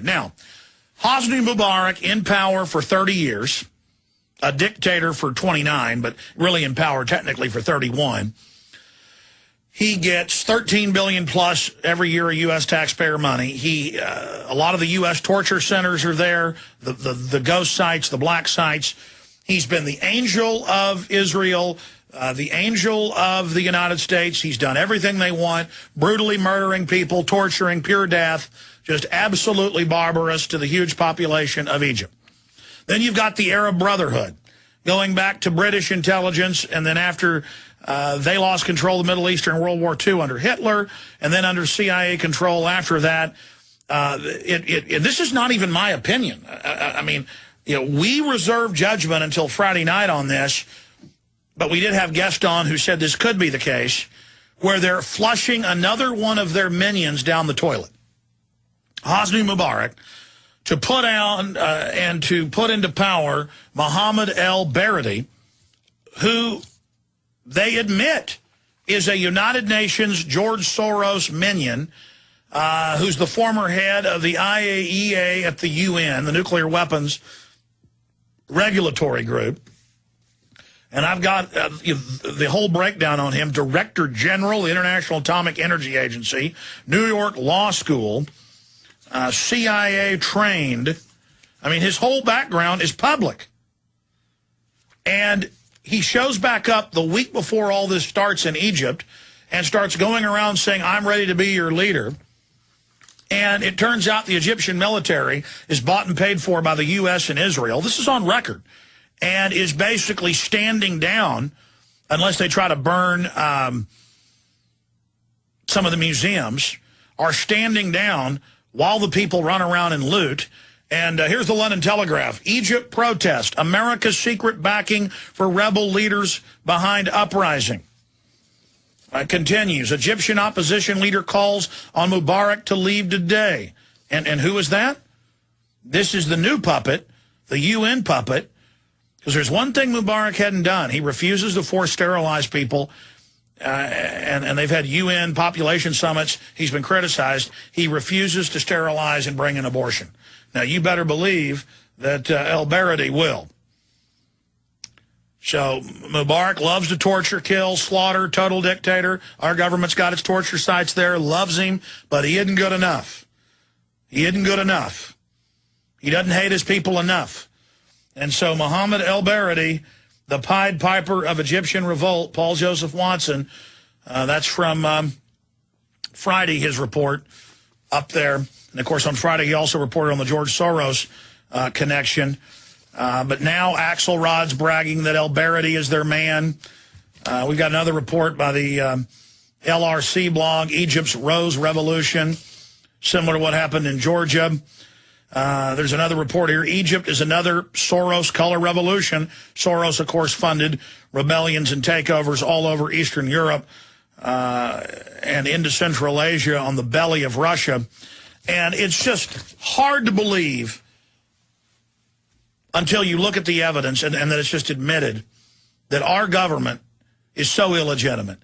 Now, Hosni Mubarak in power for 30 years, a dictator for 29, but really in power technically for 31. He gets $13 billion plus every year of U.S. taxpayer money. A lot of the U.S. torture centers are there, the ghost sites, the black sites. He's been the angel of Israel, the angel of the United States. He's done everything they want, brutally murdering people, torturing, pure death, just absolutely barbarous to the huge population of Egypt. Then you've got the Arab Brotherhood, going back to British intelligence, and then after they lost control of the Middle East during World War II under Hitler, and then under CIA control after that. This is not even my opinion. I mean, you know, we reserve judgment until Friday night on this, but we did have guests on who said this could be the case, where they're flushing another one of their minions down the toilet. Hosni Mubarak, to put on and to put into power Mohammed el-Baradei, who they admit is a United Nations George Soros minion, who's the former head of the IAEA at the UN, the Nuclear Weapons Regulatory Group. And I've got the whole breakdown on him. Director General, the International Atomic Energy Agency, New York Law School, CIA trained. I mean, his whole background is public. And he shows back up the week before all this starts in Egypt and starts going around saying, I'm ready to be your leader. And it turns out the Egyptian military is bought and paid for by the U.S. and Israel. This is on record. And is basically standing down, unless they try to burn some of the museums, are standing down while the people run around and loot. And here's the London Telegraph. Egypt protest. America's secret backing for rebel leaders behind uprising. Continues. Egyptian opposition leader calls on Mubarak to leave today. And who is that? This is the new puppet, the UN puppet. Because there's one thing Mubarak hadn't done. He refuses to force sterilize people. And they've had UN population summits. He's been criticized. He refuses to sterilize and bring an abortion. Now, you better believe that el-Baradei will. So Mubarak loves to torture, kill, slaughter, total dictator. Our government's got its torture sites there, loves him, but he isn't good enough. He isn't good enough. He doesn't hate his people enough. And so Mohammed el-Baradei, the Pied Piper of Egyptian revolt, Paul Joseph Watson, that's from Friday, his report up there. And, of course, on Friday, he also reported on the George Soros connection. But now Axelrod's bragging that el-Baradei is their man. We've got another report by the LRC blog, Egypt's Rose Revolution, similar to what happened in Georgia. There's another report here. Egypt is another Soros color revolution. Soros, of course, funded rebellions and takeovers all over Eastern Europe and into Central Asia on the belly of Russia. And it's just hard to believe until you look at the evidence and that it's just admitted that our government is so illegitimate.